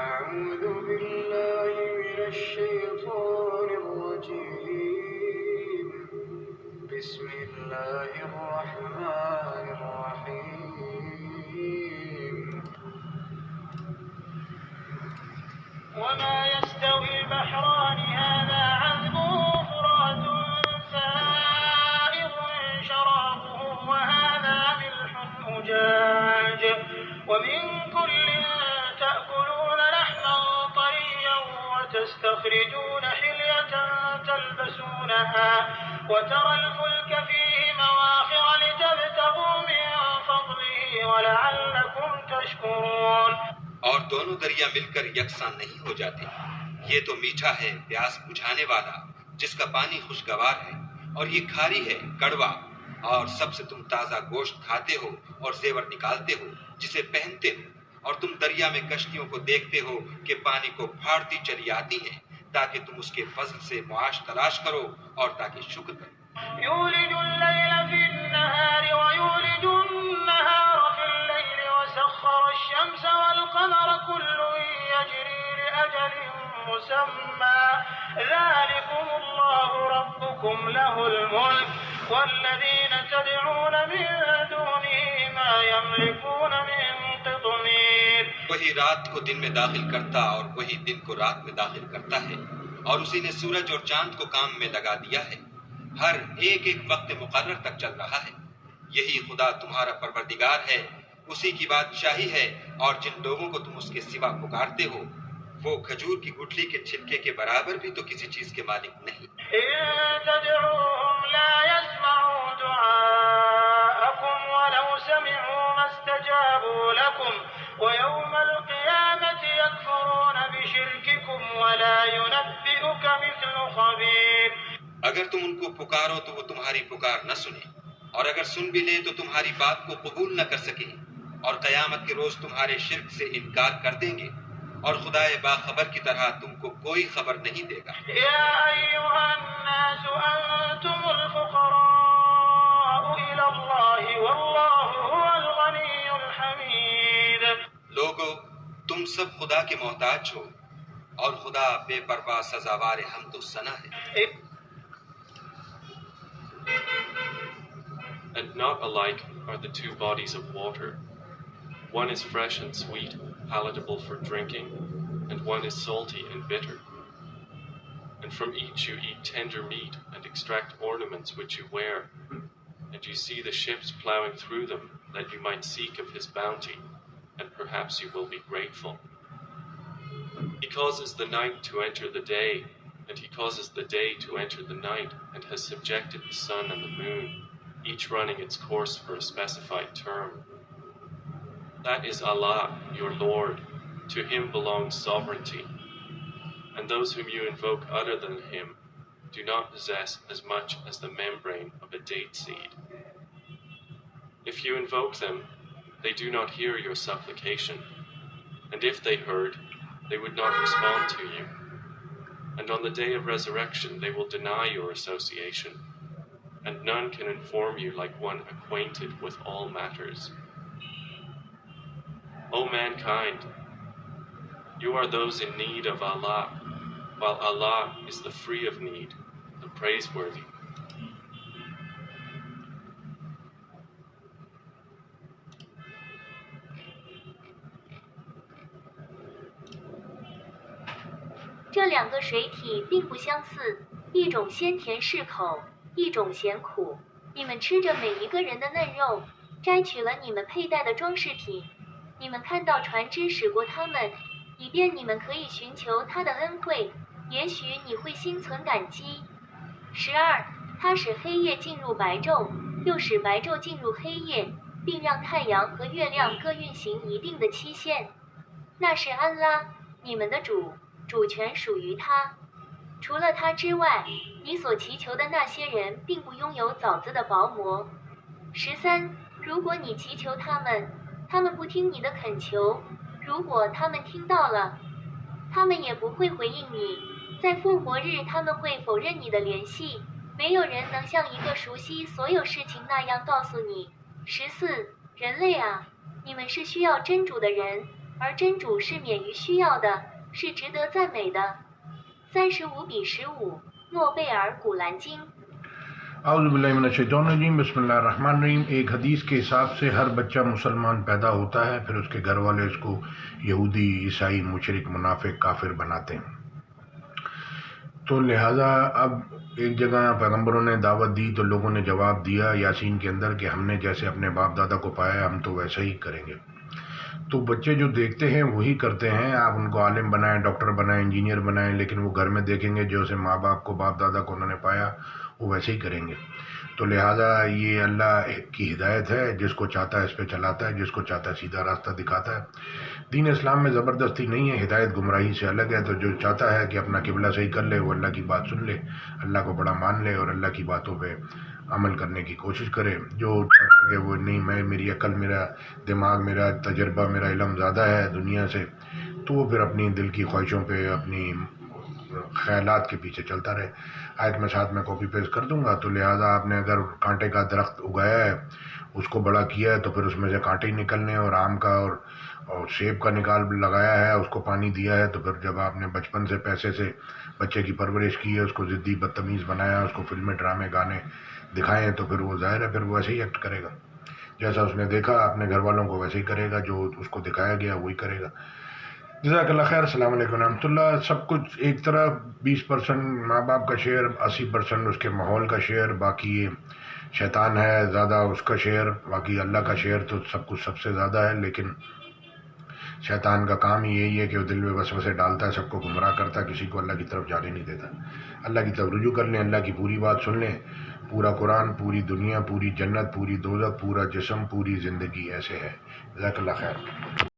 أعوذ بالله من الشيطان الرجيم بسم الله الرحمن الرحيم وما يستوي البحران هذا عذب فرات سائغ شرابه وهذا ملح أجاج ومن كل تأكلون لحما طريا وتستخرجون حلية تلبسونها وترى الفلك فيه مواخر لتبتغوا من فضله ولعلكم تشكرون. اور دونوں دریا مل کر یکساں نہیں ہو جاتے. یہ تو میٹھا ہے پیاس بجھانے والا جس کا پانی خوشگوار ہے، اور یہ کھاری ہے کڑوا. اور سب سے تم تازہ گوشت کھاتے ہو اور زیور نکالتے ہو جسے پہنتے ہو. اور تم دریا میں کشتیوں کو دیکھتے ہو کہ پانی کو پھاڑتی چلی آتی ہیں تاکہ تم اس کے فضل سے معاش تلاش کرو اور تاکہ شکر کرو. يولج الليل في النهار ويولج النهار في الليل وسخر الشمس والقمر كل يجري لأجل مسمى ذلكم الله ربكم له الملك والذين تدعون من دونه ما يملكون من قطمير. وہی رات کو دن میں داخل کرتا اور وہی دن کو رات میں داخل کرتا ہے، اور اسی نے سورج اور چاند کو کام میں لگا دیا ہے. ہر ایک ایک وقت مقرر تک چل رہا ہے. یہی خدا تمہارا پروردگار ہے، اسی کی بادشاہی ہے. اور جن لوگوں کو تم اس کے سوا پکارتے ہو وہ کھجور کی گٹھلی کے چھلکے کے برابر بھی تو کسی چیز کے مالک نہیں. إن تدعوهم لا يسمعوا دعاءكم ولو سمعوا ما استجابوا لكم ويوم القيامة يكفرون بشرككم ولا ينبئك مثل خبير. اگر تم ان کو پکارو تو وہ تمہاری پکار نہ سنیں، اور اگر سن بھی لیں تو تمہاری بات کو قبول نہ کر سکیں، اور قیامت کے روز تمہارے شرک سے انکار کر دیں گے، اور خدائے باخبر کی طرح تم کو کوئی خبر نہیں دے گا. يا أيها الناس أنتم الفقراء إلى الله والله هو الغني الحميد. لوگو تم سب خدا کے محتاج ہو، اور خدا بے پرواہ سزاوار حمد و ثنا ہے. And not alike are the two bodies of water. One is fresh and sweet, palatable for drinking, and one is salty and bitter. And from each you eat tender meat and extract ornaments which you wear, and you see the ships plowing through them that you might seek of his bounty, and perhaps you will be grateful. He causes the night to enter the day, and he causes the day to enter the night, and has subjected the sun and the moon, each running its course for a specified term. That is Allah, your Lord. To him belongs sovereignty. And those whom you invoke other than him do not possess as much as the membrane of a date seed. If you invoke them, they do not hear your supplication. And if they heard, they would not respond to you. And on the day of resurrection they will deny your association. And none can inform you like one acquainted with all matters. O mankind, you are those in need of Allah, while Allah is the free of need, the praiseworthy.这两个水体并不相似，一种鲜甜适口，一种咸苦。你们吃着每一个人的嫩肉，摘取了你们佩戴的装饰品。你们看到船只驶过它们，以便你们可以寻求他的恩惠，也许你会心存感激。12，他使黑夜进入白昼，又使白昼进入黑夜，并让太阳和月亮各运行一定的期限。那是安拉，你们的主，主权属于他。除了他之外，你所祈求的那些人并不拥有枣子的薄膜。13，如果你祈求他们，他们不听你的恳求；如果他们听到了，他们也不会回应你。在复活日，他们会否认你的联系。没有人能像一个熟悉所有事情那样告诉你。14，人类啊，你们是需要真主的人，而真主是免于需要的，是值得赞美的。35:15诺贝尔古兰经。اعوذ باللہ من الشیطان الرجیم، بسم اللہ الرحمن الرحیم۔ ایک حدیث کے حساب سے ہر بچہ مسلمان پیدا ہوتا ہے، پھر اس کے گھر والے اس کو یہودی، عیسائی، مشرک، منافق، کافر بناتے ہیں۔ تو لہٰذا اب ایک جگہ پیغمبروں نے دعوت دی تو لوگوں نے جواب دیا یاسین کے اندر کہ ہم نے جیسے اپنے باپ دادا کو پایا ہم تو ویسا ہی کریں گے۔ تو بچے جو دیکھتے ہیں وہی کرتے ہیں، آپ ان کو عالم بنائیں، ڈاکٹر بنائیں، انجینئر بنائیں، لیکن وہ گھر میں دیکھیں گے جو سے ماں باپ کو، باپ دادا کو انہوں نے پایا وہ ویسے ہی کریں گے۔ تو لہٰذا یہ اللہ کی ہدایت ہے، جس کو چاہتا ہے اس پہ چلاتا ہے، جس کو چاہتا ہے سیدھا راستہ دکھاتا ہے۔ دین اسلام میں زبردستی نہیں ہے، ہدایت گمراہی سے الگ ہے۔ تو جو چاہتا ہے کہ اپنا قبلہ صحیح کر لے وہ اللہ کی بات سن لے، اللہ کو بڑا مان لے اور اللہ کی باتوں پہ عمل کرنے کی کوشش کرے۔ جو چاہتا ہے کہ وہ نہیں، میری عقل، میرا دماغ، میرا تجربہ، میرا علم زیادہ ہے دنیا سے، تو وہ پھر اپنی دل کی خواہشوں پہ، اپنی خیالات کے پیچھے چلتا رہے۔ آیت میں ساتھ میں کاپی پیسٹ کر دوں گا۔ تو لہٰذا آپ نے اگر کانٹے کا درخت اگایا ہے، اس کو بڑا کیا ہے، تو پھر اس میں سے کانٹے ہی نکلنے، اور آم کا اور سیب کا نکال لگایا ہے، اس کو پانی دیا ہے، تو پھر جب آپ نے بچپن سے پیسے سے بچے کی پرورش کی ہے، اس کو ضدی بدتمیز بنایا، اس کو فلمیں، ڈرامے، گانے دکھائے، تو پھر وہ ظاہر ہے پھر وہ ایسے ہی ایکٹ کرے گا۔ جیسا اس نے دیکھا اپنے گھر والوں کو ویسے ہی کرے گا، جو اس کو دکھایا گیا وہی کرے گا۔ جزاک اللہ خیر۔ السلام علیکم ورحمۃ اللہ۔ سب کچھ ایک طرف 20% ماں باپ کا شیئر، 80% اس کے ماحول کا شیئر، باقی یہ شیطان ہے زیادہ اس کا شیئر، باقی اللہ کا شیئر تو سب کچھ سب سے زیادہ ہے۔ لیکن شیطان کا کام ہی یہی ہے کہ وہ دل میں وسوسے ڈالتا ہے، سب کو گمراہ کرتا ہے، کسی کو اللہ کی طرف جانے نہیں دیتا۔ اللہ کی طرف رجوع کر لیں، اللہ کی پوری بات سن لیں، پورا قرآن، پوری دنیا، پوری جنت، پوری دوزخ، پورا جسم، پوری زندگی ایسے ہے۔ جزاک اللہ خیر۔